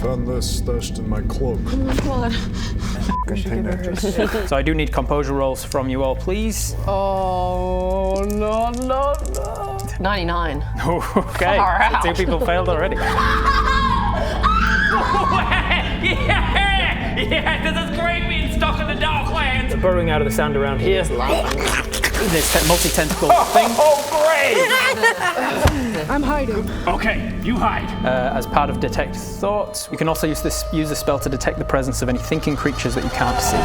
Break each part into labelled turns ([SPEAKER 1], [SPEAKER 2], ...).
[SPEAKER 1] found this stashed in my cloak.
[SPEAKER 2] Oh my god.
[SPEAKER 3] So I do need composure rolls from you all, please.
[SPEAKER 2] Oh, no. 99.
[SPEAKER 3] Okay, so 2 people failed already.
[SPEAKER 4] Yeah, this is great being stuck in the Darklands.
[SPEAKER 3] They're burrowing out of the sand around here. This multi-tentacle thing.
[SPEAKER 4] Oh, great!
[SPEAKER 2] I'm hiding.
[SPEAKER 4] Okay, you hide.
[SPEAKER 3] As part of detect thoughts, you can also use the spell to detect the presence of any thinking creatures that you can't see.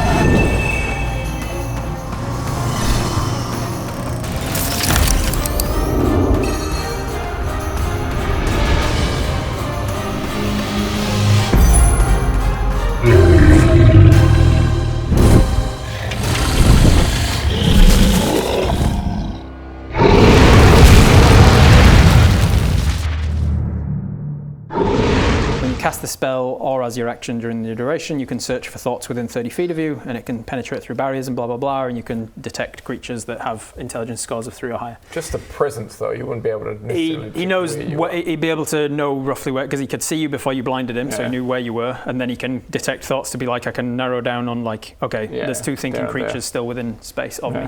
[SPEAKER 3] Cast the spell, or as your action during the duration, you can search for thoughts within 30 feet of you, and it can penetrate through barriers and blah blah blah, and you can detect creatures that have intelligence scores of 3 or higher.
[SPEAKER 5] Just the presence, though, you wouldn't be able to necessarily.
[SPEAKER 3] He knows he'd be able to know roughly where, because he could see you before you blinded him, so he knew where you were, and then he can detect thoughts to be like, I can narrow down on like, okay, there's 2 thinking creatures still within space of me.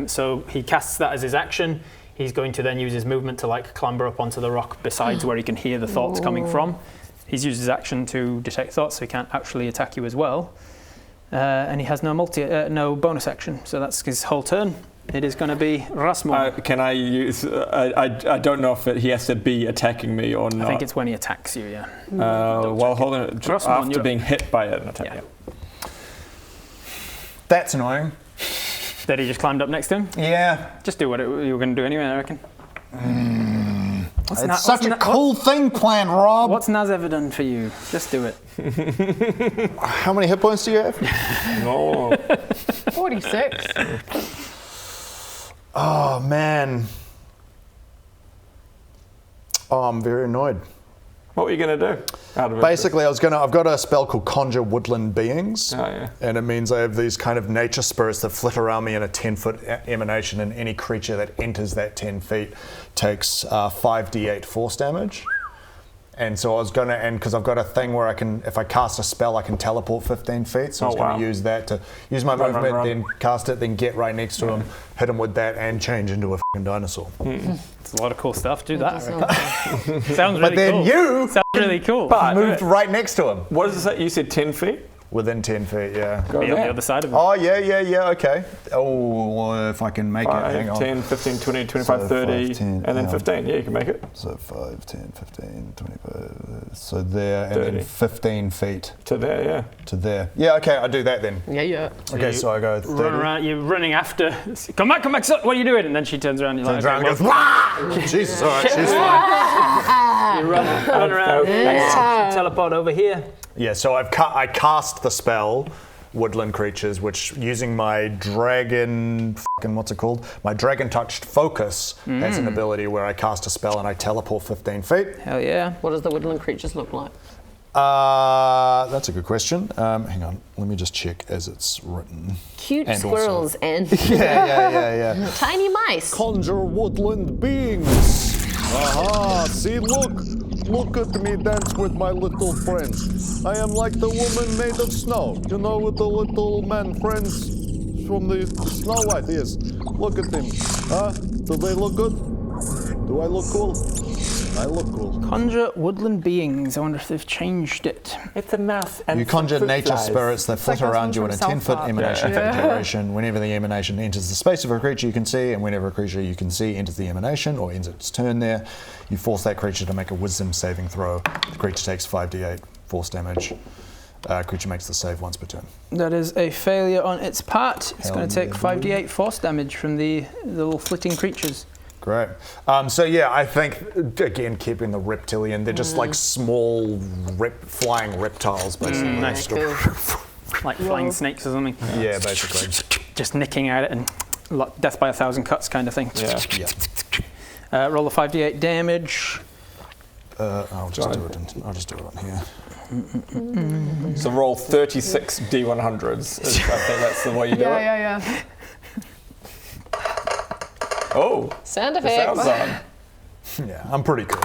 [SPEAKER 3] So he casts that as his action. He's going to then use his movement to like clamber up onto the rock besides where he can hear the thoughts coming from. He's used his action to detect thoughts, so he can't actually attack you as well. And he has no no bonus action, so that's his whole turn. It is going to be Rasmus.
[SPEAKER 6] Can I use... I don't know if he has to be attacking me or not.
[SPEAKER 3] I think it's when he attacks you, yeah.
[SPEAKER 6] Well, hold on. After being hit by it and attack.
[SPEAKER 3] Yeah.
[SPEAKER 7] That's annoying.
[SPEAKER 3] That he just climbed up next to him?
[SPEAKER 7] Yeah.
[SPEAKER 3] Just do what you were going to do anyway, I reckon.
[SPEAKER 7] It's such a cool thing planned, Rob.
[SPEAKER 3] What's Naz ever done for you? Just do it.
[SPEAKER 7] How many hit points do you have?
[SPEAKER 6] No.
[SPEAKER 2] 46.
[SPEAKER 7] Oh, man. Oh, I'm very annoyed.
[SPEAKER 6] What were you going to do?
[SPEAKER 7] Basically, I've got a spell called Conjure Woodland Beings.
[SPEAKER 6] Oh, yeah.
[SPEAKER 7] And it means I have these kind of nature spirits that flit around me in a 10-foot emanation, and any creature that enters that 10 feet takes 5d8 force damage. And so I was going to, and because I've got a thing where I can, if I cast a spell, I can teleport 15 feet. So I was going to use that to use my movement, then cast it, then get right next to him, hit him with that, and change into a fucking dinosaur.
[SPEAKER 3] It's a lot of cool stuff. Do that. Sounds really cool.
[SPEAKER 7] But then you
[SPEAKER 3] sounds really cool.
[SPEAKER 7] But moved right next to him.
[SPEAKER 6] What does it say? You said 10 feet?
[SPEAKER 7] Within 10 feet, yeah.
[SPEAKER 3] Be on the other side of it.
[SPEAKER 7] Oh, yeah, okay. Oh, well, if I can make it, hang on.
[SPEAKER 6] 10, 15, 20, 25, 30,
[SPEAKER 7] 5, 10,
[SPEAKER 6] and then 15. Yeah, you can make it.
[SPEAKER 7] So 5, 10, 15, 25, so there, and
[SPEAKER 6] 30.
[SPEAKER 7] then 15 feet.
[SPEAKER 6] To there, yeah.
[SPEAKER 7] To there. Yeah, okay, I'll do that then.
[SPEAKER 2] Yeah.
[SPEAKER 7] Okay, so I go 30.
[SPEAKER 3] Run around, you're running after. Come back, what are you doing? And then she turns around and you're
[SPEAKER 7] Turns around and goes, Wah! Jesus, all right, she's fine.
[SPEAKER 3] You run around, teleport over here.
[SPEAKER 7] Yeah, so I cast the spell, Woodland Creatures, which using my dragon, what's it called? My dragon touched focus has an ability where I cast a spell and I teleport 15 feet.
[SPEAKER 3] Hell yeah.
[SPEAKER 2] What does the woodland creatures look like?
[SPEAKER 7] That's a good question. Hang on, let me just check as it's written.
[SPEAKER 2] Cute
[SPEAKER 7] And
[SPEAKER 2] squirrels and
[SPEAKER 7] Yeah.
[SPEAKER 2] tiny mice.
[SPEAKER 1] Conjure woodland beings. Aha, see, look at me dance with my little friends. I am like the woman made of snow. You know, with the little man friends from the Snow White, yes. Look at them. Huh? Do they look good? Do I look cool? I look cool.
[SPEAKER 3] Conjure woodland beings. I wonder if they've changed it.
[SPEAKER 6] It's a mouse and
[SPEAKER 7] you conjure
[SPEAKER 6] fruit
[SPEAKER 7] nature
[SPEAKER 6] flies.
[SPEAKER 7] spirits that flit around you in a 10-foot emanation for duration. Whenever the emanation enters the space of a creature you can see, and whenever a creature you can see enters the emanation or ends its turn there, you force that creature to make a wisdom saving throw. The creature takes 5d8 force damage. Creature makes the save once per turn.
[SPEAKER 3] That is a failure on its part. It's going to take 5d8 force damage from the little flitting creatures.
[SPEAKER 7] Great. So yeah, I think, again, keeping the reptilian, they're just like small flying reptiles, basically.
[SPEAKER 3] Nice.
[SPEAKER 2] Cool.
[SPEAKER 3] Like flying snakes or something.
[SPEAKER 7] Yeah, basically.
[SPEAKER 3] Just nicking at it and death by 1,000 cuts kind of thing.
[SPEAKER 7] Yeah.
[SPEAKER 3] Roll a 5d8 damage.
[SPEAKER 7] I'll just do it on here.
[SPEAKER 6] So roll 36 D100s. I think that's the way you do it.
[SPEAKER 2] Yeah.
[SPEAKER 6] Oh,
[SPEAKER 2] Sound
[SPEAKER 6] the
[SPEAKER 2] effects.
[SPEAKER 6] sound's on.
[SPEAKER 7] Yeah, I'm pretty cool.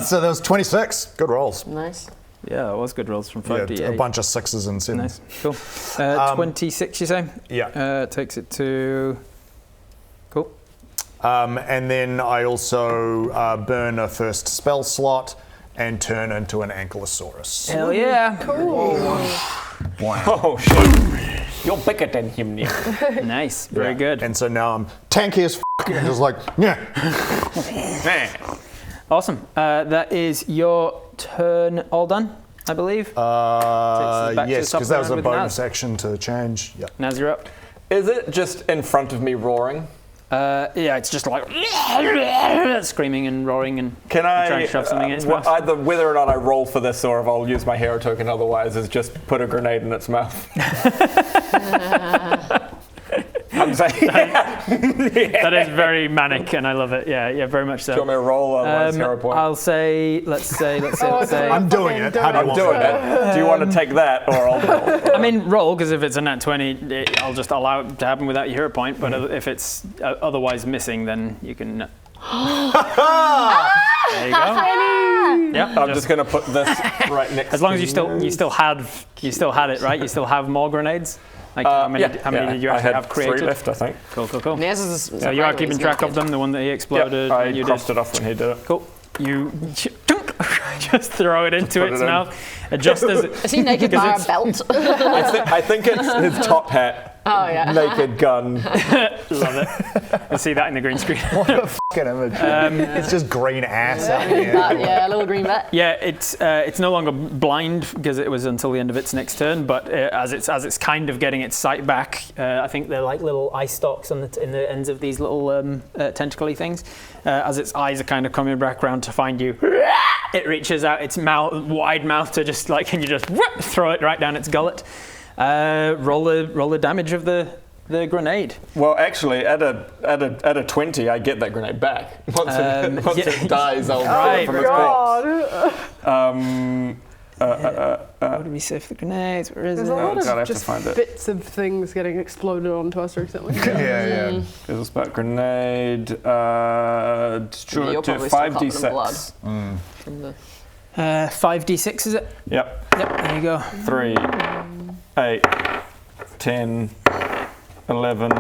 [SPEAKER 7] So there was 26. Good rolls.
[SPEAKER 2] Nice.
[SPEAKER 3] Yeah, that was good rolls from
[SPEAKER 7] Yeah,
[SPEAKER 3] 5d8.
[SPEAKER 7] a bunch of 6s and 7s.
[SPEAKER 3] Nice, cool. 26, you say?
[SPEAKER 7] Yeah.
[SPEAKER 3] Takes it to... Cool.
[SPEAKER 7] And then I also burn a first spell slot and turn into an Ankylosaurus.
[SPEAKER 3] Hell yeah.
[SPEAKER 6] Oh shit! You're bigger than him now.
[SPEAKER 3] Nice, very
[SPEAKER 7] Yeah.
[SPEAKER 3] good.
[SPEAKER 7] And so now I'm tanky as and just like, yeah.
[SPEAKER 3] Awesome. That is your turn all done, I believe. Takes us back to
[SPEAKER 7] Yes,
[SPEAKER 3] the top
[SPEAKER 7] because
[SPEAKER 3] of
[SPEAKER 7] that
[SPEAKER 3] the
[SPEAKER 7] was a
[SPEAKER 3] round with
[SPEAKER 7] bonus
[SPEAKER 3] Naz.
[SPEAKER 7] action to change. Yeah.
[SPEAKER 3] Naz, you're up.
[SPEAKER 6] Is it just in front of me roaring?
[SPEAKER 3] Yeah, it's just like screaming and roaring and
[SPEAKER 6] Can
[SPEAKER 3] trying
[SPEAKER 6] I
[SPEAKER 3] to shove something in its mouth.
[SPEAKER 6] either whether or not I roll for this or if I'll use my hero token otherwise is just put a grenade in its mouth? I'm saying
[SPEAKER 3] That is very manic, and I love it. Yeah, very much
[SPEAKER 6] Do you
[SPEAKER 3] so.
[SPEAKER 6] want me to roll otherwise hero point?
[SPEAKER 3] I'll say, let's say.
[SPEAKER 7] I'm doing it. How do you
[SPEAKER 6] I'm
[SPEAKER 7] want
[SPEAKER 6] doing it. Do you want to take that or I'll roll?
[SPEAKER 3] I mean, roll, because if it's a nat 20, I'll just allow it to happen without your hero point, but if it's otherwise missing, then you can... There you go. Yep.
[SPEAKER 6] I'm just going to put this right next
[SPEAKER 3] As long
[SPEAKER 6] to
[SPEAKER 3] as you still had it, right? You still have more grenades? Like how many did you
[SPEAKER 6] I
[SPEAKER 3] actually
[SPEAKER 6] had
[SPEAKER 3] have created?
[SPEAKER 6] 3 left, I think.
[SPEAKER 3] Cool.
[SPEAKER 2] Naz is
[SPEAKER 3] So you are keeping track of them, the one that he exploded.
[SPEAKER 6] I
[SPEAKER 3] and you
[SPEAKER 6] crossed
[SPEAKER 3] did.
[SPEAKER 6] it off when he did it.
[SPEAKER 3] Cool. You just throw it into
[SPEAKER 6] Put
[SPEAKER 3] its
[SPEAKER 6] it in.
[SPEAKER 3] mouth, just as
[SPEAKER 2] Is he naked
[SPEAKER 3] Because
[SPEAKER 2] by a
[SPEAKER 3] it's-
[SPEAKER 2] belt?
[SPEAKER 6] I think it's his top hat,
[SPEAKER 2] Oh, yeah.
[SPEAKER 6] naked gun.
[SPEAKER 3] Love it. You'll see that in the green screen.
[SPEAKER 7] What a fucking image. It's just green ass out
[SPEAKER 2] Green
[SPEAKER 7] here.
[SPEAKER 2] bat, yeah, a little green bat.
[SPEAKER 3] Yeah, it's no longer blind because it was until the end of its next turn. But as it's kind of getting its sight back, I think they're like little eye stalks in the ends of these little tentacly things. As its eyes are kind of coming back around to find you, it reaches out its wide mouth to just like, and you just throw it right down its gullet. Roll the damage of the grenade.
[SPEAKER 6] Well, actually, at a 20, I get that grenade back. Once it dies, I'll roll it from its corpse.
[SPEAKER 3] What did we say for the grenades? Where is
[SPEAKER 8] There's
[SPEAKER 3] it?
[SPEAKER 8] a lot
[SPEAKER 6] God, I have
[SPEAKER 8] of
[SPEAKER 6] to
[SPEAKER 8] just
[SPEAKER 6] find it.
[SPEAKER 8] bits of things getting exploded onto us recently.
[SPEAKER 7] Yeah.
[SPEAKER 6] It's about grenade.
[SPEAKER 2] You're
[SPEAKER 6] To
[SPEAKER 2] probably still covered in blood.
[SPEAKER 6] 5d6.
[SPEAKER 2] From the
[SPEAKER 3] 5d6 is it?
[SPEAKER 6] Yep.
[SPEAKER 3] Yep. There you go.
[SPEAKER 6] 3, 8, 10, 11,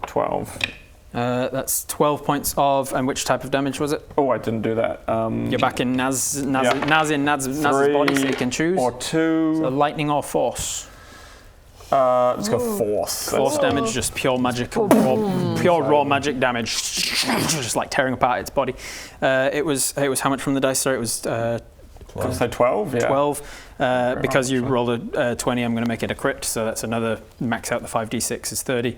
[SPEAKER 6] 12.
[SPEAKER 3] That's 12 points of, and which type of damage was it?
[SPEAKER 6] Oh, I didn't do that.
[SPEAKER 3] You're back in Naz's
[SPEAKER 6] Yeah.
[SPEAKER 3] Naz's body, so you can choose.
[SPEAKER 6] Or 2.
[SPEAKER 3] So lightning or force.
[SPEAKER 6] Let's go force.
[SPEAKER 3] Force damage, just pure magic, raw magic damage, just like tearing apart its body. It was how much from the dice? Sorry, it was
[SPEAKER 6] Can I say 12? Yeah.
[SPEAKER 3] 12. Because you rolled a 20, I'm going to make it a crit, so that's another, max out the 5d6 is 30,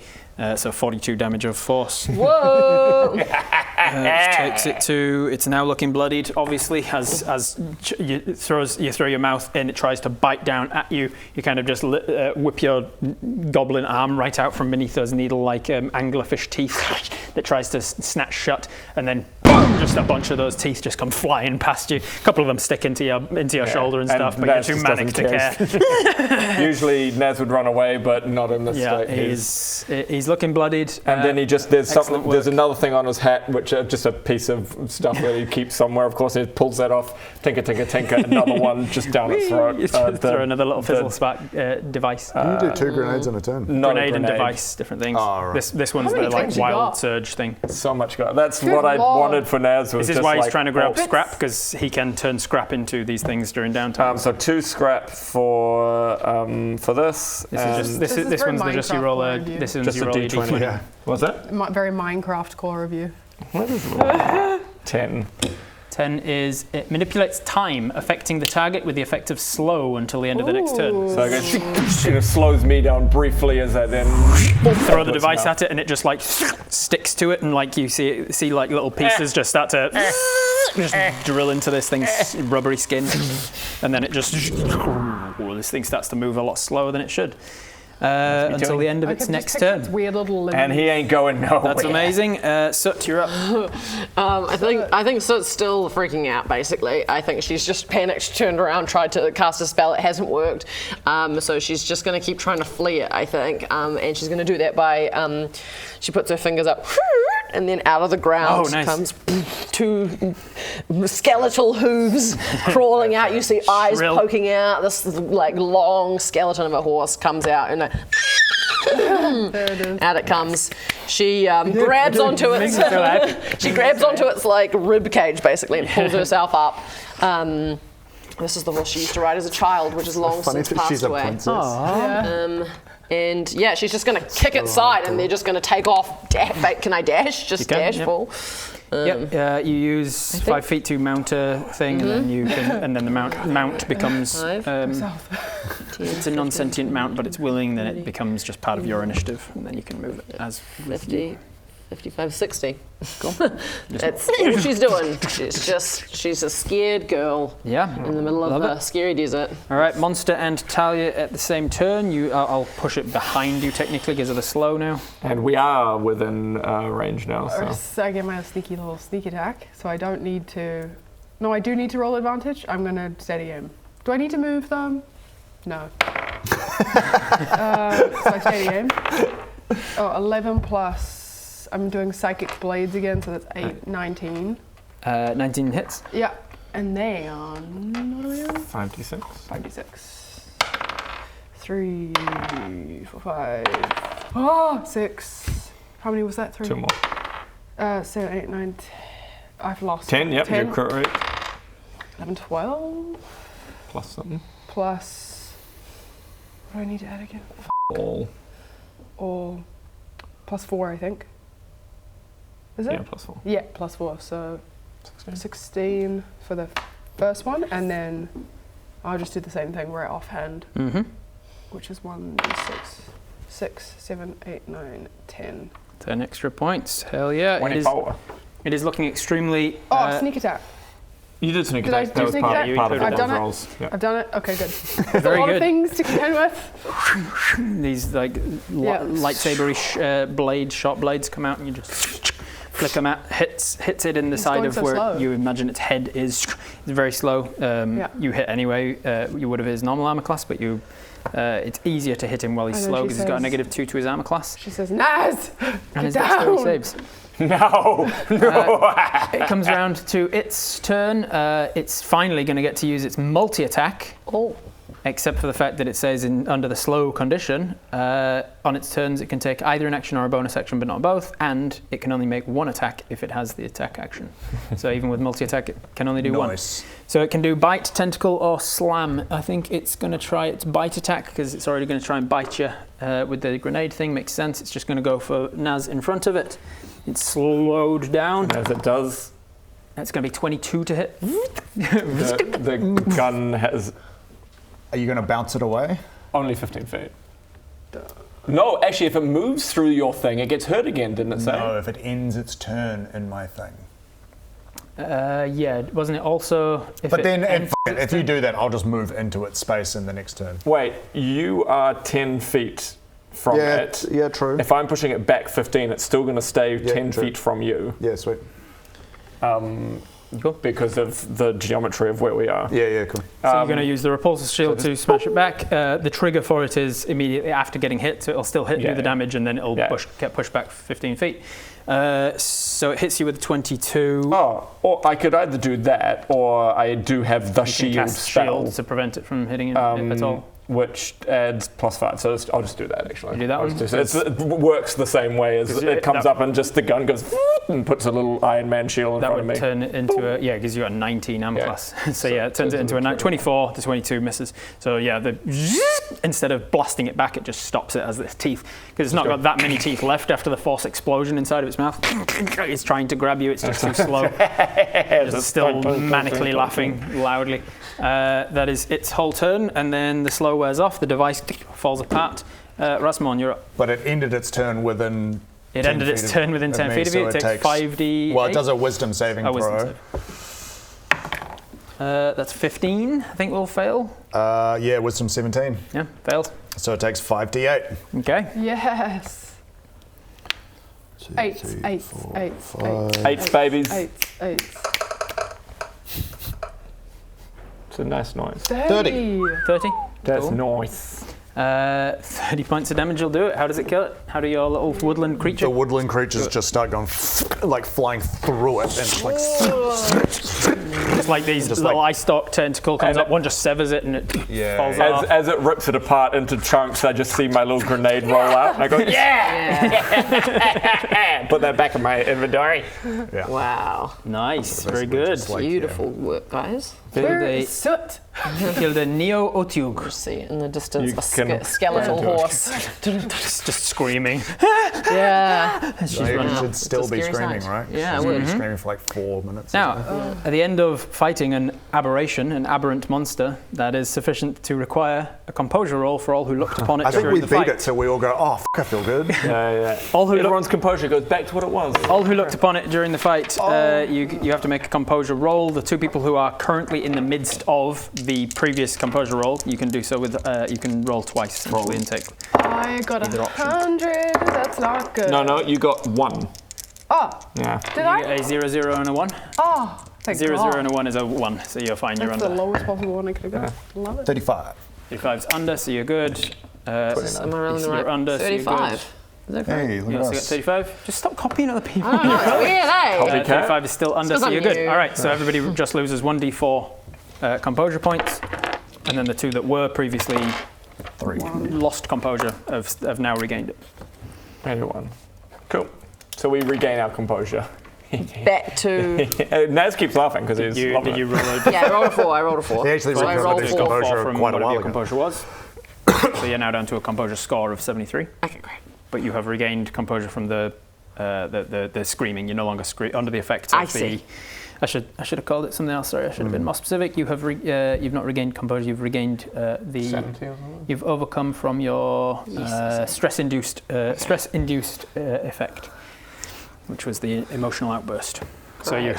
[SPEAKER 3] so 42 damage of force.
[SPEAKER 2] Whoa!
[SPEAKER 3] Which takes it to, it's now looking bloodied, obviously, as you throw your mouth in, it tries to bite down at you. You kind of just whip your goblin arm right out from beneath those needle-like anglerfish teeth that tries to snatch shut, and then boom, just a bunch of those teeth just come flying past you. A couple of them stick into your shoulder and stuff, but
[SPEAKER 6] Naz
[SPEAKER 3] you're too
[SPEAKER 6] just
[SPEAKER 3] manic to
[SPEAKER 6] doesn't
[SPEAKER 3] care.
[SPEAKER 6] Usually Naz would run away, but not in this
[SPEAKER 3] Yeah,
[SPEAKER 6] state.
[SPEAKER 3] he's looking bloodied.
[SPEAKER 6] And then he just there's
[SPEAKER 3] excellent work.
[SPEAKER 6] another thing on his hat, which just a piece of stuff that he keeps somewhere. Of course, he pulls that off. Tinker, tinker, tinker. Another one just down its throat.
[SPEAKER 3] You throw another little fizzle spark device.
[SPEAKER 7] You do 2 grenades in a turn.
[SPEAKER 6] Not
[SPEAKER 3] Grenade
[SPEAKER 6] a
[SPEAKER 3] and device, different things.
[SPEAKER 7] Oh, right.
[SPEAKER 3] This one's
[SPEAKER 8] How many
[SPEAKER 3] the like
[SPEAKER 8] things you
[SPEAKER 3] wild
[SPEAKER 8] got?
[SPEAKER 3] surge thing.
[SPEAKER 6] So much go. That's
[SPEAKER 8] Good
[SPEAKER 6] what I
[SPEAKER 8] lord.
[SPEAKER 6] wanted for Naz. Was
[SPEAKER 3] This is
[SPEAKER 6] just
[SPEAKER 3] why he's
[SPEAKER 6] like,
[SPEAKER 3] trying to grab
[SPEAKER 6] oh.
[SPEAKER 3] scrap, because he can turn scrap into these things during downtime.
[SPEAKER 6] So 2 scrap for this.
[SPEAKER 3] This
[SPEAKER 8] is
[SPEAKER 3] one's
[SPEAKER 8] very
[SPEAKER 3] just you
[SPEAKER 8] Minecraft
[SPEAKER 3] roll a.
[SPEAKER 8] point of view.
[SPEAKER 3] This one's
[SPEAKER 6] Just
[SPEAKER 3] you
[SPEAKER 6] a
[SPEAKER 3] roll a
[SPEAKER 6] D20.
[SPEAKER 3] d20.
[SPEAKER 7] Yeah.
[SPEAKER 6] What's that?
[SPEAKER 8] Very Minecraft core of you.
[SPEAKER 6] 10.
[SPEAKER 3] 10 is it manipulates time, affecting the target with the effect of slow until the end of the next turn.
[SPEAKER 6] So I go, it slows me down briefly as I then
[SPEAKER 3] Throw the device at it, and it just like sticks to it, and like you see like little pieces just start to just drill into this thing's rubbery skin, and then it just this thing starts to move a lot slower than it should until the end of
[SPEAKER 8] I
[SPEAKER 3] its
[SPEAKER 8] could
[SPEAKER 3] next
[SPEAKER 8] just picture its
[SPEAKER 3] turn.
[SPEAKER 8] weird little limbs.
[SPEAKER 6] and he ain't going nowhere.
[SPEAKER 3] That's amazing. Sut, you're up.
[SPEAKER 2] I think Soot's still freaking out, basically. I think she's just panicked, turned around, tried to cast a spell. It hasn't worked. So she's just going to keep trying to flee it, I think. And she's going to do that by, she puts her fingers up and then out of the ground comes two skeletal hooves crawling out. You see eyes poking out. This like long skeleton of a horse comes out, and
[SPEAKER 8] There it is.
[SPEAKER 2] out it comes. She grabs onto it. She grabs onto its like rib cage basically and pulls herself up. This is the horse she used to ride as a child, which is long
[SPEAKER 7] Funny
[SPEAKER 2] since
[SPEAKER 7] that
[SPEAKER 2] passed
[SPEAKER 7] she's a
[SPEAKER 2] away.
[SPEAKER 7] princess.
[SPEAKER 2] And yeah, she's just going to kick its side, and they're just going to take off. Can I dash? Just dash full.
[SPEAKER 3] You use 5 feet to mount a thing, and then you can, and then the mount becomes. It's a non-sentient mount, but it's willing. Then it becomes just part of your initiative, and then you can move it as
[SPEAKER 2] 50, 55, 60. Cool. That's all she's doing. She's a scared girl.
[SPEAKER 3] Yeah.
[SPEAKER 2] In the middle of a scary desert.
[SPEAKER 3] All right, Monster and Talia at the same turn. I'll push it behind you technically because of the slow now.
[SPEAKER 6] And we are within range now.
[SPEAKER 8] So I get my sneaky little sneak attack, so I don't need to. No, I do need to roll advantage. I'm gonna steady aim. Do I need to move them? No. So I steady aim. 11 plus. I'm doing psychic blades again, so that's 8, 19.
[SPEAKER 3] 19 hits.
[SPEAKER 8] Yeah, and then what are we on?
[SPEAKER 6] 5d6.
[SPEAKER 8] 5d6. 3, 4, 5. Oh, 6. How many was that? 3.
[SPEAKER 6] 2 more.
[SPEAKER 8] 7, 8, 9. 10. I've lost
[SPEAKER 6] 10. Yep,
[SPEAKER 8] 10.
[SPEAKER 6] you're correct.
[SPEAKER 8] 11, 12.
[SPEAKER 6] Plus something.
[SPEAKER 8] Plus. What do I need to add again?
[SPEAKER 6] All.
[SPEAKER 8] Plus 4, I think. Is it?
[SPEAKER 6] Yeah, plus 4.
[SPEAKER 8] Yeah, plus 4. So 16 for the first one, and then I'll just do the same thing right offhand, which is 1, 6, 7, 8, 9, 10.
[SPEAKER 3] 10 extra points. Hell yeah.
[SPEAKER 6] 24.
[SPEAKER 3] It is looking extremely.
[SPEAKER 8] Sneak attack.
[SPEAKER 6] You did sneak
[SPEAKER 8] Did I
[SPEAKER 6] attack.
[SPEAKER 8] do
[SPEAKER 6] That was
[SPEAKER 8] sneak
[SPEAKER 6] part
[SPEAKER 8] attack?
[SPEAKER 6] of
[SPEAKER 8] I've
[SPEAKER 6] the
[SPEAKER 8] done it.
[SPEAKER 6] rolls. Yeah.
[SPEAKER 8] I've done it. Okay, good.
[SPEAKER 3] Very
[SPEAKER 8] a lot
[SPEAKER 3] good.
[SPEAKER 8] of things to contend with.
[SPEAKER 3] These like lightsaber-ish sharp blades come out, and you just flick them out. Hits it in the side
[SPEAKER 8] going
[SPEAKER 3] of
[SPEAKER 8] so
[SPEAKER 3] where
[SPEAKER 8] slow.
[SPEAKER 3] you imagine its head is. It's very slow. You hit anyway. You would have his normal armor class, but it's easier to hit him while he's
[SPEAKER 8] And then
[SPEAKER 3] slow
[SPEAKER 8] she
[SPEAKER 3] because he's got a
[SPEAKER 8] says-
[SPEAKER 3] -2 to his armor class.
[SPEAKER 8] She says, Naz,
[SPEAKER 3] And
[SPEAKER 8] get
[SPEAKER 3] his dexterity
[SPEAKER 8] down.
[SPEAKER 3] saves.
[SPEAKER 6] No.
[SPEAKER 3] It comes around to its turn. It's finally going to get to use its multi-attack.
[SPEAKER 2] Oh.
[SPEAKER 3] Except for the fact that it says under the slow condition, on its turns it can take either an action or a bonus action, but not both, and it can only make one attack if it has the attack action. So even with multi-attack, it can only do one. So it can do bite, tentacle, or slam. I think it's going to try its bite attack because it's already going to try and bite you with the grenade thing. Makes sense. It's just going to go for Naz in front of it. It's slowed down.
[SPEAKER 6] As it does.
[SPEAKER 3] That's going to be 22 to hit.
[SPEAKER 6] The gun has
[SPEAKER 7] Are you going to bounce it away?
[SPEAKER 6] only 15 feet. No, actually, if it moves through your thing, it gets hurt again, didn't it say?
[SPEAKER 7] No, if it ends its turn in my thing.
[SPEAKER 3] Yeah, wasn't it also...
[SPEAKER 7] If you do that, I'll just move into its space in the next turn.
[SPEAKER 6] Wait, you are 10 feet from it.
[SPEAKER 7] Yeah, true.
[SPEAKER 6] If I'm pushing it back 15, it's still going to stay 10
[SPEAKER 7] true.
[SPEAKER 6] feet from you.
[SPEAKER 7] Yeah, sweet.
[SPEAKER 3] Cool.
[SPEAKER 6] Because of the geometry of where we are.
[SPEAKER 7] Yeah, cool.
[SPEAKER 3] So you're going to use the repulsor shield to smash it back. The trigger for it is immediately after getting hit, so it'll still hit you the damage, and then it'll get pushed back 15 feet. So it hits you with 22.
[SPEAKER 6] Oh, or I could either do that, or I do have the
[SPEAKER 3] You can
[SPEAKER 6] shield
[SPEAKER 3] cast
[SPEAKER 6] spell,
[SPEAKER 3] shield to prevent it from hitting it at all.
[SPEAKER 6] which adds +5. So I'll just do that, actually.
[SPEAKER 3] You do that
[SPEAKER 6] I'll
[SPEAKER 3] one?
[SPEAKER 6] just it works the same way as it comes up and just the gun goes and puts a little Iron Man shield in
[SPEAKER 3] That
[SPEAKER 6] front of
[SPEAKER 3] would
[SPEAKER 6] me.
[SPEAKER 3] turn it into because you got a 19 armor class. So it turns it into a 24. The 22 misses. So instead of blasting it back, it just stops it as its teeth, because it's not got that many teeth left after the force explosion inside of its mouth. It's trying to grab you. It's just too slow. It's still manically laughing loudly. That is its whole turn, and then the slow wears off. The device falls apart. Rasmon, you're up.
[SPEAKER 7] But it ended its turn within...
[SPEAKER 3] It ended its turn within 10 feet of you. It takes 5d8.
[SPEAKER 7] Well, it does a wisdom saving throw.
[SPEAKER 3] Wisdom save. That's 15, I think will fail.
[SPEAKER 7] Yeah, wisdom 17.
[SPEAKER 3] Yeah, failed.
[SPEAKER 7] So it takes 5d8.
[SPEAKER 3] Okay.
[SPEAKER 8] Yes. 8, 8, 8, 8.
[SPEAKER 6] Eights, babies.
[SPEAKER 8] 8, 8.
[SPEAKER 6] It's a nice noise.
[SPEAKER 8] 30.
[SPEAKER 3] 30.
[SPEAKER 6] That's
[SPEAKER 3] Cool.
[SPEAKER 6] nice.
[SPEAKER 3] 30 points of damage will do it. How does it kill it? How do your little woodland creature?
[SPEAKER 7] The woodland creatures just start going like flying through it and just like
[SPEAKER 3] It's like these little eye stalk tentacle comes up, one just severs it and it falls off.
[SPEAKER 6] As it rips it apart into chunks, I just see my little grenade roll out and I go, yeah! Put that back in my inventory.
[SPEAKER 7] Yeah.
[SPEAKER 2] Wow.
[SPEAKER 3] Nice, very good.
[SPEAKER 2] Beautiful work, guys.
[SPEAKER 8] Where is Soot?
[SPEAKER 3] Killed a Neo-Otyugh.
[SPEAKER 2] See in the distance
[SPEAKER 6] You
[SPEAKER 2] a
[SPEAKER 6] can-
[SPEAKER 2] skeletal horse.
[SPEAKER 3] Just screaming.
[SPEAKER 2] Yeah.
[SPEAKER 3] She's
[SPEAKER 7] They
[SPEAKER 3] running
[SPEAKER 7] should
[SPEAKER 3] off.
[SPEAKER 7] still be
[SPEAKER 2] scary
[SPEAKER 7] screaming,
[SPEAKER 2] sight.
[SPEAKER 7] right?
[SPEAKER 2] Yeah,
[SPEAKER 7] She's
[SPEAKER 2] it
[SPEAKER 7] been
[SPEAKER 2] would.
[SPEAKER 7] screaming for like 4 minutes.
[SPEAKER 3] Now, at the end of fighting an aberration, an aberrant monster, that is sufficient to require a composure roll for all who looked upon it
[SPEAKER 7] I think
[SPEAKER 3] during
[SPEAKER 7] we
[SPEAKER 3] the
[SPEAKER 7] beat
[SPEAKER 3] fight.
[SPEAKER 7] it, so we all go, oh, I feel good.
[SPEAKER 3] All who
[SPEAKER 6] Everyone's composure goes back to what it was.
[SPEAKER 3] All who looked upon it during the fight, you have to make a composure roll. The two people who are currently in the midst of the previous composure roll, you can do so with, you can roll twice essentially and take.
[SPEAKER 8] I got 100. That's not good.
[SPEAKER 6] No, you got 1.
[SPEAKER 8] Oh,
[SPEAKER 6] Yeah.
[SPEAKER 8] did I?
[SPEAKER 3] A 0, 0, and a 1.
[SPEAKER 8] Oh, thank
[SPEAKER 3] 0,
[SPEAKER 8] God.
[SPEAKER 3] 0, and a 1 is a 1, so you're fine. You're
[SPEAKER 8] That's
[SPEAKER 3] under.
[SPEAKER 8] the lowest possible one I could have got. Love it.
[SPEAKER 7] 35.
[SPEAKER 3] 35's under, so you're good.
[SPEAKER 2] Am I rolling the
[SPEAKER 3] You're
[SPEAKER 2] right?
[SPEAKER 3] under, so you're good.
[SPEAKER 2] 35. Is that correct?
[SPEAKER 7] Hey, look
[SPEAKER 3] Yeah,
[SPEAKER 7] at
[SPEAKER 3] so you got
[SPEAKER 7] us.
[SPEAKER 3] 35. Just stop copying other people.
[SPEAKER 2] Oh, it's weird, eh?
[SPEAKER 3] 35 is still under,
[SPEAKER 2] Still
[SPEAKER 3] so you're
[SPEAKER 2] on
[SPEAKER 3] good.
[SPEAKER 2] you.
[SPEAKER 3] All right, so everybody just loses 1d4 composure points, and then the two that were previously lost composure have now regained it.
[SPEAKER 6] Everyone. Cool. So we regain our composure.
[SPEAKER 2] Back to.
[SPEAKER 6] Naz keeps laughing because he's
[SPEAKER 3] Did
[SPEAKER 6] loving
[SPEAKER 3] you
[SPEAKER 6] it.
[SPEAKER 3] roll a
[SPEAKER 2] Yeah, I rolled a 4. I rolled a 4.
[SPEAKER 7] He actually
[SPEAKER 2] So I
[SPEAKER 7] recovered
[SPEAKER 2] rolled
[SPEAKER 7] his
[SPEAKER 2] 4.
[SPEAKER 7] composure
[SPEAKER 3] from
[SPEAKER 7] quite a
[SPEAKER 3] whatever
[SPEAKER 7] while
[SPEAKER 3] your
[SPEAKER 7] ago.
[SPEAKER 3] composure was? So you're now down to a composure score of 73,
[SPEAKER 2] Okay, great.
[SPEAKER 3] but you have regained composure from the screaming. You're no longer under the effects
[SPEAKER 2] I
[SPEAKER 3] of the.
[SPEAKER 2] see.
[SPEAKER 3] I should have called it something else. Sorry, I should have been more specific. You have you've not regained composure. You've regained the.
[SPEAKER 6] 70 or something?
[SPEAKER 3] You've overcome from your stress-induced effect, which was the emotional outburst. So you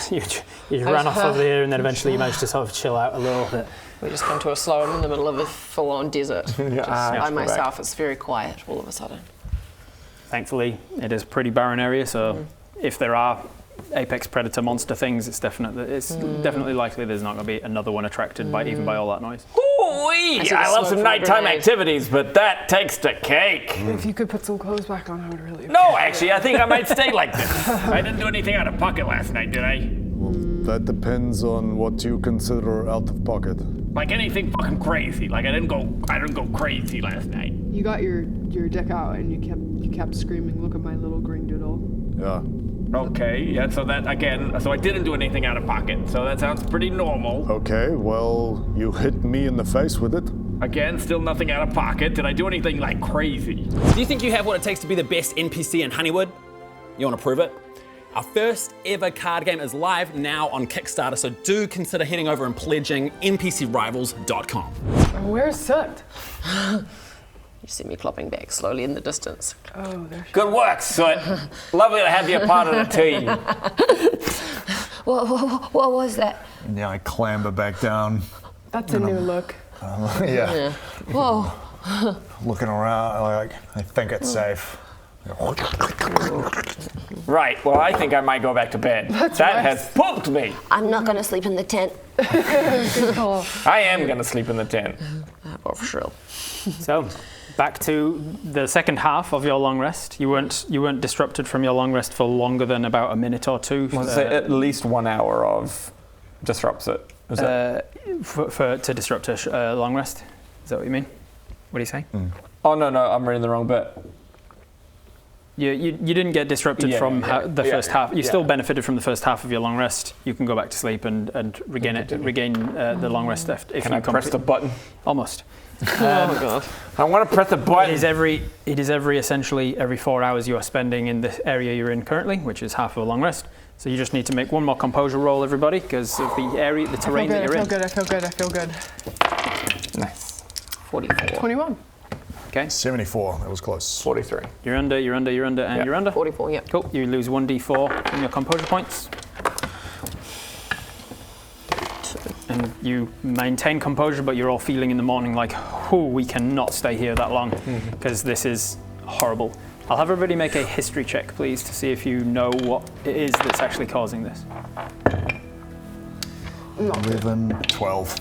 [SPEAKER 3] ran off over there, and then eventually you managed to sort of chill out a little bit.
[SPEAKER 2] We just come to a slow. I'm in the middle of a full-on desert.
[SPEAKER 6] Ah,
[SPEAKER 2] By myself, it's very quiet all of a sudden.
[SPEAKER 3] Thankfully, it is a pretty barren area, so if there are apex predator monster things, it's definitely likely there's not going to be another one attracted by all that noise.
[SPEAKER 6] Ooh-wee!
[SPEAKER 2] I see the
[SPEAKER 6] I love
[SPEAKER 2] smoke
[SPEAKER 6] some
[SPEAKER 2] from a
[SPEAKER 6] nighttime
[SPEAKER 2] grenade.
[SPEAKER 6] activities, but that takes the cake.
[SPEAKER 8] If you could put some clothes back on, I would really.
[SPEAKER 6] No, actually, I think I might stay like this.
[SPEAKER 4] I didn't do anything out of pocket last night, did I?
[SPEAKER 1] That depends on what you consider out of pocket.
[SPEAKER 4] Like anything fucking crazy. Like I didn't go crazy last night.
[SPEAKER 8] You got your deck out and you kept screaming, "Look at my little green doodle."
[SPEAKER 1] Yeah.
[SPEAKER 4] Okay, yeah, so that again, so I didn't do anything out of pocket. So that sounds pretty normal.
[SPEAKER 1] Okay, well, you hit me in the face with it.
[SPEAKER 4] Again, still nothing out of pocket. Did I do anything like crazy?
[SPEAKER 9] Do you think you have what it takes to be the best NPC in Honeywood? You want to prove it? Our first ever card game is live now on Kickstarter, so do consider heading over and pledging npcrivals.com.
[SPEAKER 8] Where's Soot?
[SPEAKER 2] You see me clopping back slowly in the distance.
[SPEAKER 8] Oh, there.
[SPEAKER 6] Good work, Soot. Lovely to have you a part of the team.
[SPEAKER 2] What was that?
[SPEAKER 7] Yeah, I clamber back down.
[SPEAKER 8] That's a new look.
[SPEAKER 7] Yeah.
[SPEAKER 2] Whoa.
[SPEAKER 7] Looking around, like, I think it's safe.
[SPEAKER 6] Right, well, I think I might go back to bed. That has pooped me.
[SPEAKER 2] I'm not going to sleep in the tent.
[SPEAKER 6] I am going to sleep in the tent.
[SPEAKER 2] Oh, for sure.
[SPEAKER 3] So, back to the second half of your long rest. You weren't disrupted from your long rest for longer than about a minute or two.
[SPEAKER 6] So at least 1 hour of disrupts it. Is that?
[SPEAKER 3] To disrupt a long rest. Is that what you mean? What do you say?
[SPEAKER 6] Oh, no, I'm reading the wrong bit.
[SPEAKER 3] You didn't get disrupted from the first half. You still benefited from the first half of your long rest. You can go back to sleep and regain the long rest if
[SPEAKER 6] Can
[SPEAKER 3] you
[SPEAKER 6] I press the button?
[SPEAKER 3] Almost.
[SPEAKER 2] Oh my god.
[SPEAKER 6] I want to press the button.
[SPEAKER 3] It is essentially every 4 hours you are spending in the area you're in currently, which is half of a long rest. So you just need to make one more composure roll, everybody, because of the area, the terrain that you're in.
[SPEAKER 8] I feel good.
[SPEAKER 6] Nice.
[SPEAKER 2] 44.
[SPEAKER 8] 21.
[SPEAKER 3] Okay.
[SPEAKER 7] 74, that was close.
[SPEAKER 6] 43.
[SPEAKER 3] You're under, and you're under.
[SPEAKER 2] 44, yeah.
[SPEAKER 3] Cool. You lose 1d4 from your composure points. And you maintain composure, but you're all feeling in the morning like, oh, we cannot stay here that long, because this is horrible. I'll have everybody make a history check, please, to see if you know what it is that's actually causing this.
[SPEAKER 7] 11, 12.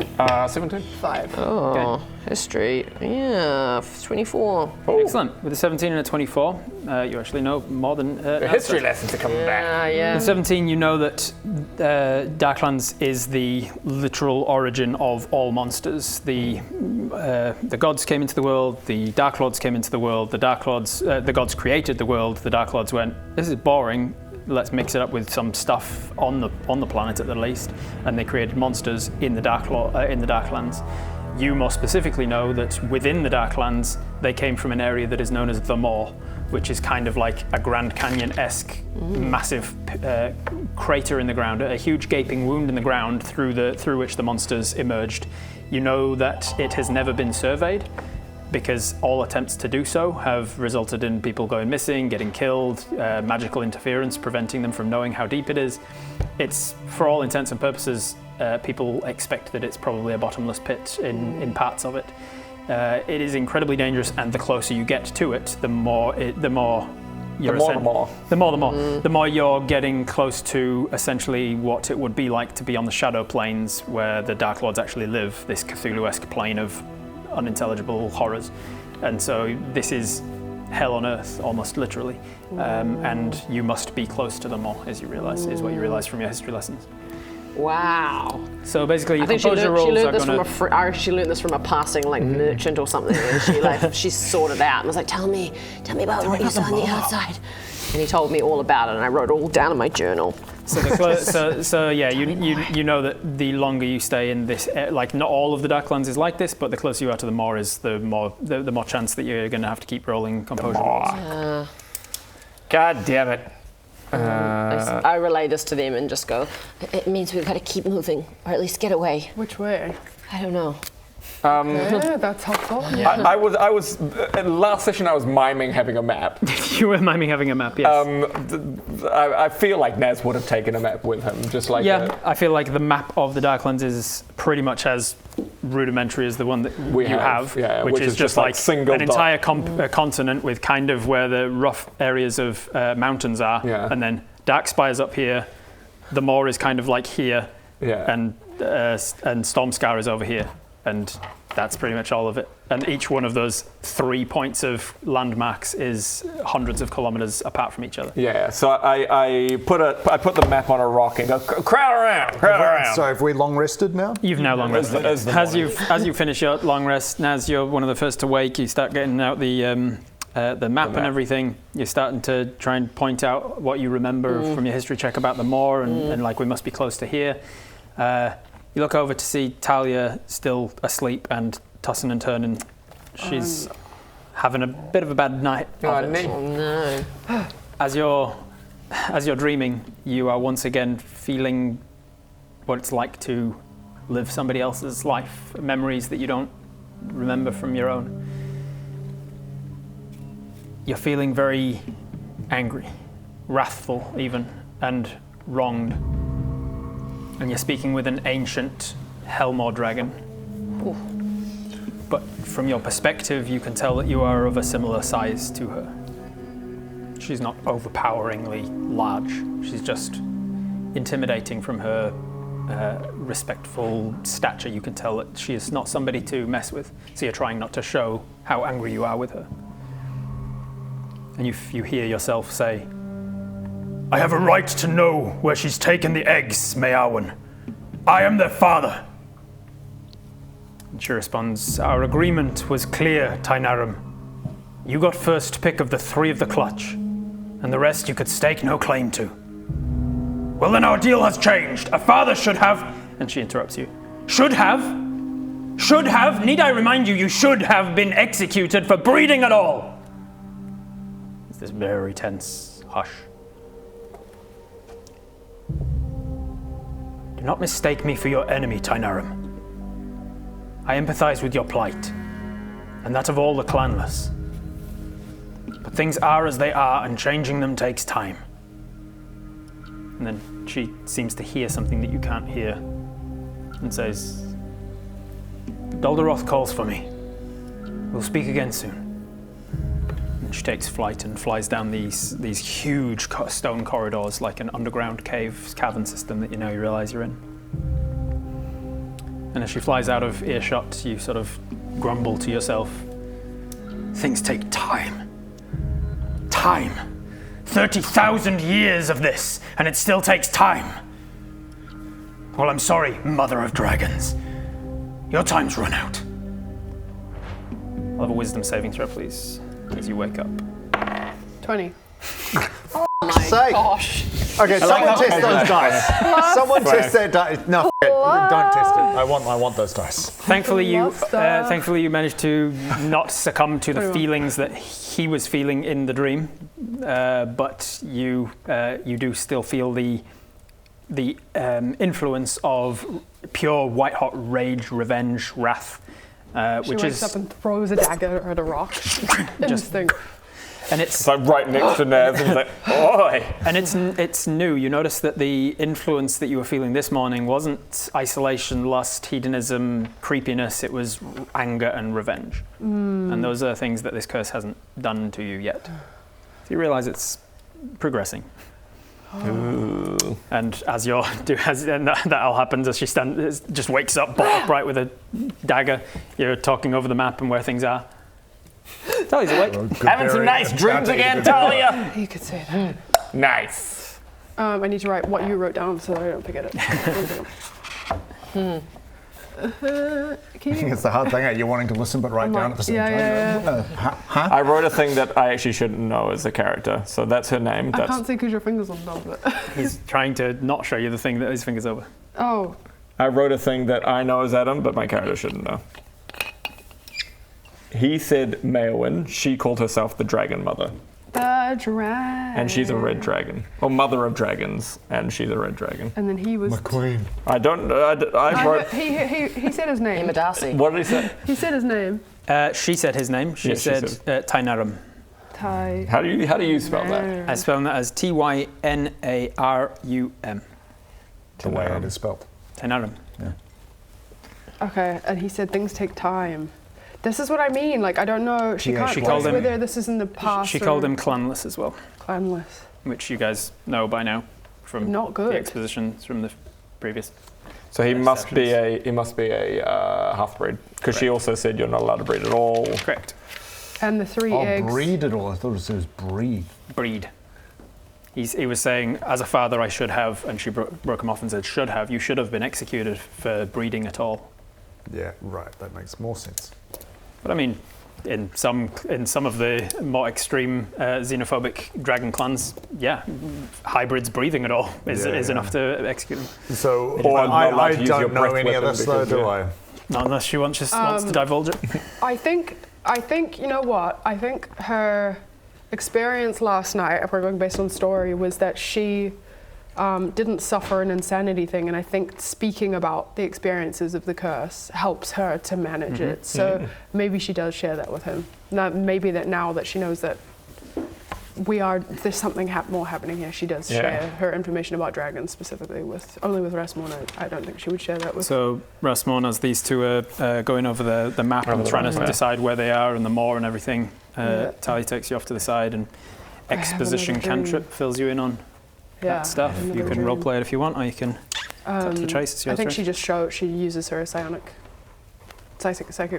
[SPEAKER 6] 17.
[SPEAKER 8] 5.
[SPEAKER 2] Oh, history. Yeah, 24.
[SPEAKER 3] Excellent. With a 17 and a 24, you actually know more than
[SPEAKER 6] The history lessons are coming back.
[SPEAKER 2] Yeah.
[SPEAKER 3] With 17, you know that Darklands is the literal origin of all monsters. The gods came into the world, the Dark Lords came into the world, the gods created the world, the Dark Lords went, this is boring, let's mix it up with some stuff on the planet at the least, and they created monsters in the Darklands. You more specifically know that within the Darklands, they came from an area that is known as the Maw, which is kind of like a Grand Canyon-esque massive crater in the ground, a huge gaping wound in the ground through which the monsters emerged. You know that it has never been surveyed, because all attempts to do so have resulted in people going missing, getting killed, magical interference preventing them from knowing how deep it is. It's, for all intents and purposes, people expect that it's probably a bottomless pit in parts of it. It is incredibly dangerous, and the closer you get to it, the more you're getting close to essentially what it would be like to be on the Shadow Plains, where the Dark Lords actually live, this Cthulhu-esque plane of unintelligible horrors. And so this is hell on earth, almost literally. And you must be close to them all, is what you realize from your history lessons.
[SPEAKER 2] Wow.
[SPEAKER 3] So basically, your
[SPEAKER 2] I think she
[SPEAKER 3] composure
[SPEAKER 2] learned
[SPEAKER 3] rolls are
[SPEAKER 2] this
[SPEAKER 3] going
[SPEAKER 2] from she learned this from a passing merchant or something, and she sorted it out and was like, tell me about what you saw on the outside. And he told me all about it, and I wrote it all down in my journal.
[SPEAKER 3] So you know that the longer you stay in this, like not all of the Darklands is like this, but the closer you are to the Maw is the more chance that you're going to have to keep rolling composure rolls.
[SPEAKER 6] God damn it.
[SPEAKER 2] I relay this to them and just go, it means we've got to keep moving, or at least get away.
[SPEAKER 8] Which way?
[SPEAKER 2] I don't know.
[SPEAKER 8] Yeah, that's helpful.
[SPEAKER 6] I was last session I was miming having a map.
[SPEAKER 3] You were miming having a map, yes.
[SPEAKER 6] I feel like Naz would have taken a map with him, just like
[SPEAKER 3] I feel like the map of the Darklands is pretty much as rudimentary as the one that
[SPEAKER 6] we
[SPEAKER 3] have, which is just like an entire continent with kind of where the rough areas of mountains are, and then Darkspire's up here, the Maw is kind of like here, and Stormscar is over here. And that's pretty much all of it. And each one of those 3 points of landmarks is hundreds of kilometers apart from each other.
[SPEAKER 6] Yeah, so I put the map on a rock and go, crowd around.
[SPEAKER 7] So have we long rested now?
[SPEAKER 3] You've now long rested. As you finish your long rest, Naz, you're one of the first to wake. You start getting out the map and everything. You're starting to try and point out what you remember from your history check about the Maw, and like we must be close to here. You look over to see Talia still asleep and tossing and turning. She's having a bit of a bad night of it.
[SPEAKER 2] Oh no.
[SPEAKER 3] As you're dreaming, you are once again feeling what it's like to live somebody else's life, memories that you don't remember from your own. You're feeling very angry, wrathful even, and wronged. And you're speaking with an ancient Hellmaw dragon. Ooh. But from your perspective, you can tell that you are of a similar size to her. She's not overpoweringly large. She's just intimidating from her respectful stature. You can tell that she is not somebody to mess with. So you're trying not to show how angry you are with her. And you hear yourself say, I have a right to know where she's taken the eggs, Mayawan. I am their father. And she responds, our agreement was clear, Tainarum. You got first pick of the 3 of the clutch, and the rest you could stake no claim to. Well, then our deal has changed. A father should have... And she interrupts you. Should have? Should have? Need I remind you, you should have been executed for breeding at all. It's this very tense hush. Do not mistake me for your enemy, Tainarum. I empathize with your plight, and that of all the clanless. But things are as they are, and changing them takes time. And then she seems to hear something that you can't hear, and says, Doldaroth calls for me. We'll speak again soon. And she takes flight and flies down these huge stone corridors, like an underground cavern system that you realize you're in. And as she flies out of earshot, you sort of grumble to yourself. Things take time. Time. 30,000 years of this, and it still takes time. Well, I'm sorry, Mother of Dragons. Your time's run out. I'll have a wisdom saving throw, please, as you wake up.
[SPEAKER 8] 20.
[SPEAKER 7] Sake.
[SPEAKER 2] Gosh.
[SPEAKER 7] Okay, someone test those dice. Someone test their dice. No, don't test it. I want those dice.
[SPEAKER 3] Thankfully, you managed to not succumb to the feelings that he was feeling in the dream, but you do still feel the influence of pure white-hot rage, revenge, wrath,
[SPEAKER 8] She
[SPEAKER 3] which
[SPEAKER 8] wakes
[SPEAKER 3] is
[SPEAKER 8] up and throws a dagger at a rock.
[SPEAKER 3] just
[SPEAKER 8] Instinct.
[SPEAKER 3] and it's
[SPEAKER 6] like right next to Nev, and like, oi!
[SPEAKER 3] And it's new. You notice that the influence that you were feeling this morning wasn't isolation, lust, hedonism, creepiness. It was anger and revenge. And those are things that this curse hasn't done to you yet. So you realize it's progressing.
[SPEAKER 6] Ooh.
[SPEAKER 3] And as that all happens, as she just wakes up, bolt upright with a dagger, you're talking over the map and where things are. Talia's awake.
[SPEAKER 4] Having some nice dreams again, Talia.
[SPEAKER 8] You could say that.
[SPEAKER 4] Nice.
[SPEAKER 8] I need to write what you wrote down so that I don't forget it.
[SPEAKER 7] It's the hard thing, you're wanting to listen but write down at the same time.
[SPEAKER 8] Yeah.
[SPEAKER 6] I wrote a thing that I actually shouldn't know as a character, so that's her name.
[SPEAKER 8] I can't see because your finger's on top of it.
[SPEAKER 3] He's trying to not show you the thing that his finger's over.
[SPEAKER 8] Oh.
[SPEAKER 6] I wrote a thing that I know as Adam, but my character shouldn't know. He said Maewyn. She called herself the Dragon Mother.
[SPEAKER 8] The dragon.
[SPEAKER 6] And she's a red dragon. Or Mother of Dragons, and she's a red dragon.
[SPEAKER 8] And then he was...
[SPEAKER 7] McQueen.
[SPEAKER 6] I don't know. I wrote...
[SPEAKER 8] He said his name.
[SPEAKER 2] Imadasi.
[SPEAKER 6] What did he say?
[SPEAKER 8] He said his name.
[SPEAKER 3] She said his name. She said Tynarum.
[SPEAKER 8] Ty.
[SPEAKER 6] How do you spell that?
[SPEAKER 3] I spell that as Tynarum.
[SPEAKER 7] The way it is spelled.
[SPEAKER 3] Tynarum.
[SPEAKER 7] Yeah.
[SPEAKER 8] Okay, and he said things take time. This is what I mean. Like, I don't know. She can't
[SPEAKER 3] she called
[SPEAKER 8] guess
[SPEAKER 3] him-
[SPEAKER 8] whether this is in the past.
[SPEAKER 3] She called him clanless as well,
[SPEAKER 8] clanless.
[SPEAKER 3] which you guys know by now from
[SPEAKER 8] Not good.
[SPEAKER 3] the expositions from the previous.
[SPEAKER 6] So he must be a half-breed, because she also said you're not allowed to breed at all.
[SPEAKER 3] Correct.
[SPEAKER 8] And the 3
[SPEAKER 7] Oh,
[SPEAKER 8] eggs.
[SPEAKER 7] breed it all. I thought it was breed.
[SPEAKER 3] Breed. He was saying, as a father, I should have, and she broke him off and said, should have. You should have been executed for breeding at all.
[SPEAKER 7] Yeah, right. That makes more sense.
[SPEAKER 3] But I mean, in some of the more extreme xenophobic dragon clans, yeah, hybrids breathing at all is enough to execute them.
[SPEAKER 7] So
[SPEAKER 6] Or
[SPEAKER 7] I don't know any of this though, do I?
[SPEAKER 3] Not unless she wants to divulge it.
[SPEAKER 8] I think you know what? I think her experience last night, if we're going based on story, was that she didn't suffer an insanity thing, and I think speaking about the experiences of the curse helps her to manage it. So maybe she does share that with him. Maybe that now that she knows that there's something more happening here, she does share her information about dragons specifically only with Rasmorn. I don't think she would share that with.
[SPEAKER 3] So Rasmorn, as these two are going over the map and trying to decide where they are and the moor and everything, Tali takes you off to the side and exposition cantrip fills you in on that stuff. You can roleplay it if you want, or you can cut to the chase. It's your
[SPEAKER 8] I think
[SPEAKER 3] turn.
[SPEAKER 8] she uses her psychic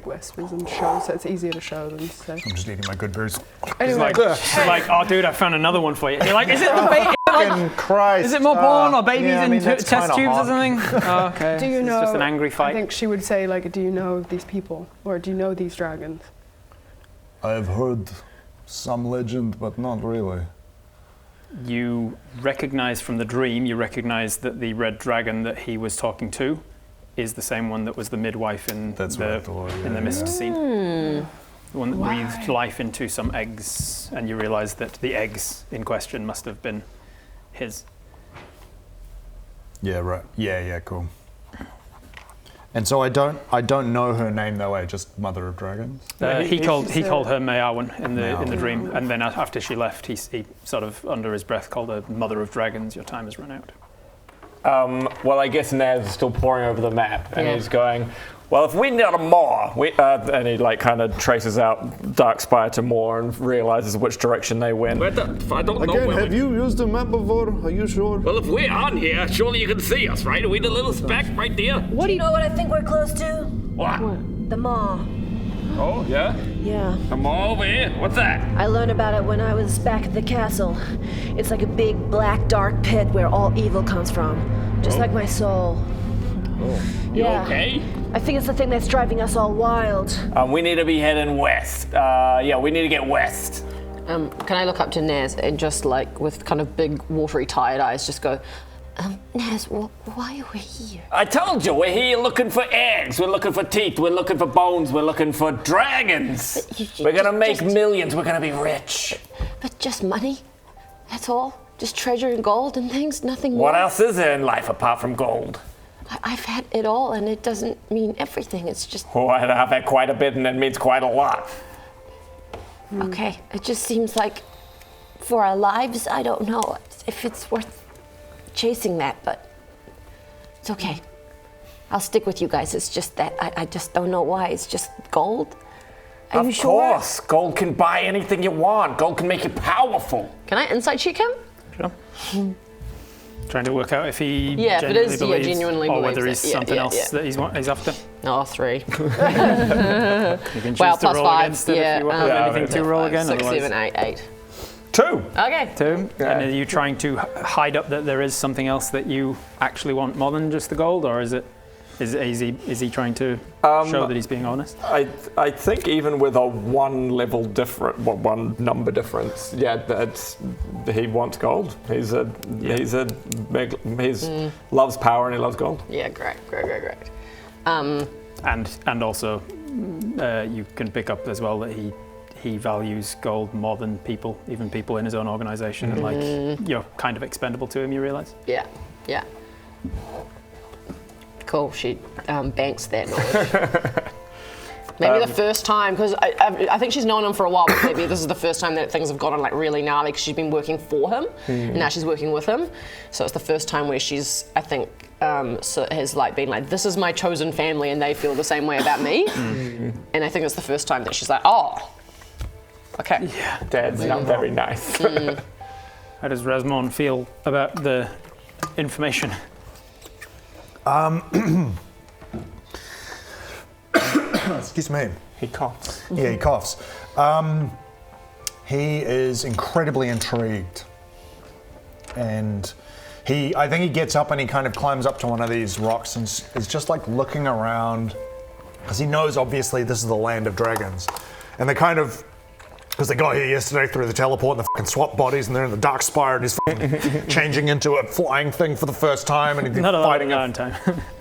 [SPEAKER 8] whispers and shows, so it's easier to show than to say.
[SPEAKER 7] I'm just eating my good booze.
[SPEAKER 8] Anyway,
[SPEAKER 3] She's like, oh dude, I found another one for you. You're like, is it the baby?
[SPEAKER 7] Christ.
[SPEAKER 3] Is it more porn or babies
[SPEAKER 7] yeah, I
[SPEAKER 3] in
[SPEAKER 7] mean, that's
[SPEAKER 3] test
[SPEAKER 7] kinda
[SPEAKER 3] tubes
[SPEAKER 7] hot.
[SPEAKER 3] or something? Oh, okay.
[SPEAKER 8] do you
[SPEAKER 3] It's
[SPEAKER 8] know?
[SPEAKER 3] just an angry fight.
[SPEAKER 8] I think she would say like, do you know these people, or do you know these dragons?
[SPEAKER 7] I've heard some legend, but not really.
[SPEAKER 3] You recognize from the dream, you recognize that the red dragon that he was talking to is the same one that was the midwife in
[SPEAKER 7] That's what I thought,
[SPEAKER 3] in the mist scene. The one that breathed life into some eggs, and you realize that the eggs in question must have been his.
[SPEAKER 7] Yeah, right. Yeah, cool. And so I don't know her name though. Just Mother of Dragons.
[SPEAKER 3] He called her Maewyn in the dream, and then after she left, he sort of under his breath called her Mother of Dragons. Your time has run out.
[SPEAKER 6] Well, I guess Nev's still poring over the map, and he's going, Well, if we need a more, and he like kind of traces out Darkspire to more and realizes which direction they went.
[SPEAKER 4] I don't know.
[SPEAKER 1] Again, have you used the map before? Are you sure?
[SPEAKER 4] Well, if we're on here, surely you can see us, right? Are we the little speck right there?
[SPEAKER 10] What do you know what I think we're close to?
[SPEAKER 4] What?
[SPEAKER 10] The maw.
[SPEAKER 4] Oh, yeah?
[SPEAKER 10] Yeah.
[SPEAKER 4] Come over here. What's that?
[SPEAKER 10] I learned about it when I was back at the castle. It's like a big, black, dark pit where all evil comes from. Just like my soul.
[SPEAKER 4] Oh. You okay?
[SPEAKER 10] I think it's the thing that's driving us all wild.
[SPEAKER 6] We need to be heading west. We need to get west.
[SPEAKER 2] Can I look up to Naz and just like with kind of big, watery, tired eyes, just go,
[SPEAKER 10] Naz, why are we here?
[SPEAKER 6] I told you, we're here looking for eggs, we're looking for teeth, we're looking for bones, we're looking for dragons. We're gonna make millions, we're gonna be rich.
[SPEAKER 10] But just money? That's all? Just treasure and gold and things? Nothing more?
[SPEAKER 6] What else is there in life apart from gold?
[SPEAKER 10] I've had it all and it doesn't mean everything, it's just...
[SPEAKER 6] Oh, I've had quite a bit and it means quite a lot.
[SPEAKER 10] Okay, it just seems like for our lives, I don't know if it's worth chasing that, but it's okay. I'll stick with you guys. It's just that I just don't know why. It's just gold. Are you sure?
[SPEAKER 6] Of course, gold can buy anything you want. Gold can make you powerful.
[SPEAKER 2] can I insight check him?
[SPEAKER 3] Sure. Trying to work out if he
[SPEAKER 2] genuinely believes,
[SPEAKER 3] genuinely
[SPEAKER 2] or
[SPEAKER 3] whether he's something else that he's after.
[SPEAKER 2] Oh, 3.
[SPEAKER 3] You can choose
[SPEAKER 2] Well,
[SPEAKER 3] to
[SPEAKER 2] plus
[SPEAKER 3] roll
[SPEAKER 2] 5,
[SPEAKER 3] against it if you want anything to roll again.
[SPEAKER 2] 6,
[SPEAKER 3] otherwise-
[SPEAKER 2] 7, 8, 8.
[SPEAKER 6] 2.
[SPEAKER 2] Okay.
[SPEAKER 3] 2. And are you trying to hide up that there is something else that you actually want more than just the gold, or is he trying to show that he's being honest?
[SPEAKER 6] I think even with a one number difference, he wants gold. He loves power and he loves gold.
[SPEAKER 2] Yeah, great.
[SPEAKER 3] And also, you can pick up as well that he values gold more than people, even people in his own organization, and like you're kind of expendable to him. You realize?
[SPEAKER 2] Yeah. Cool. She banks that knowledge. Maybe the first time, because I think she's known him for a while, but maybe this is the first time that things have gotten like really gnarly because she's been working for him, and now she's working with him. So it's the first time where she's, I think, has like been like, this is my chosen family, and they feel the same way about me. And I think it's the first time that she's like, oh, okay.
[SPEAKER 6] Yeah, Dad's not very nice.
[SPEAKER 3] How does Rasmon feel about the information?
[SPEAKER 7] Excuse me.
[SPEAKER 6] He coughs.
[SPEAKER 7] Yeah, he coughs. He is incredibly intrigued. And I think he gets up and he kind of climbs up to one of these rocks and is just like looking around, because he knows obviously this is the land of dragons. And they kind of, because they got here yesterday through the teleport and they fucking swap bodies and they're in the Darkspire and he's fucking changing into a flying thing for the first time and he's fighting
[SPEAKER 3] a time.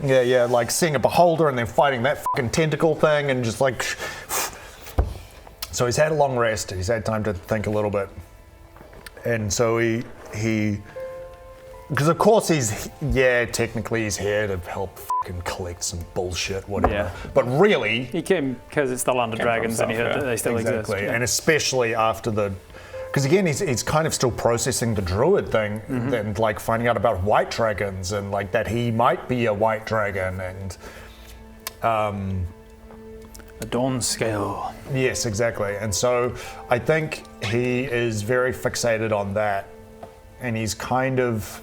[SPEAKER 7] yeah, like seeing a beholder and then fighting that fucking tentacle thing and just like. So he's had a long rest. He's had time to think a little bit, and so he, because of course technically he's here to help fucking collect some bullshit, whatever.
[SPEAKER 3] Yeah.
[SPEAKER 7] But really,
[SPEAKER 3] he came because it's the land of dragons and he heard that they still exist. Yeah.
[SPEAKER 7] And especially after because again he's kind of still processing the druid thing and like finding out about white dragons and like that he might be a white dragon and
[SPEAKER 3] a dawn scale.
[SPEAKER 7] Yes, exactly. And so I think he is very fixated on that, and he's kind of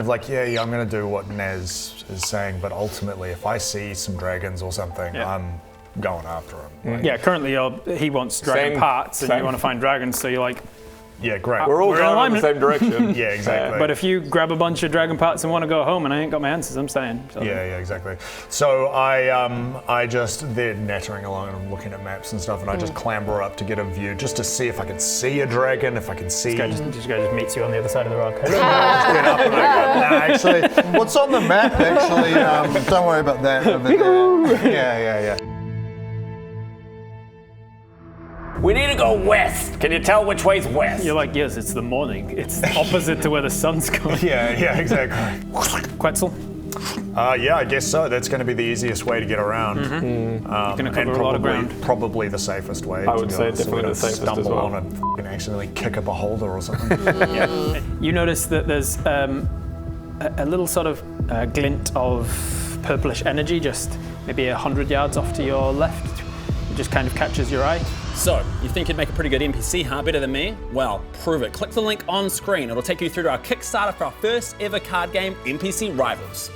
[SPEAKER 7] like, yeah, I'm going to do what Naz is saying, but ultimately, if I see some dragons or something, I'm going after him. Like,
[SPEAKER 3] Currently he wants dragon parts, and you want to find dragons, so you're like,
[SPEAKER 7] yeah, great.
[SPEAKER 6] We're all going in the same direction.
[SPEAKER 7] Yeah, exactly.
[SPEAKER 3] But if you grab a bunch of dragon parts and want to go home and I ain't got my answers, I'm staying. So.
[SPEAKER 7] Yeah, exactly. So they're nattering along and I'm looking at maps and stuff, and I just clamber up to get a view, just to see if I can see a dragon, if I can see.
[SPEAKER 3] This guy just meets you on the other side of the rock.
[SPEAKER 7] Actually, what's on the map? Actually, don't worry about that. Over there. Yeah.
[SPEAKER 6] We need to go west. Can you tell which way's west?
[SPEAKER 3] You're like, yes, it's the morning. It's opposite to where the sun's going.
[SPEAKER 7] Yeah, exactly.
[SPEAKER 3] Quetzal?
[SPEAKER 7] Yeah, I guess so. That's going to be the easiest way to get around.
[SPEAKER 3] You're going to cover a lot of ground.
[SPEAKER 7] Probably the safest way.
[SPEAKER 6] I would say definitely the safest as well.
[SPEAKER 7] On and accidentally kick a beholder or something.
[SPEAKER 3] You notice that there's a little sort of glint of purplish energy just maybe 100 yards off to your left. It just kind of catches your eye.
[SPEAKER 9] So, you think you'd make a pretty good NPC, huh? Better than me? Well, prove it. Click the link on screen. It'll take you through to our Kickstarter for our first ever card game, NPC Rivals.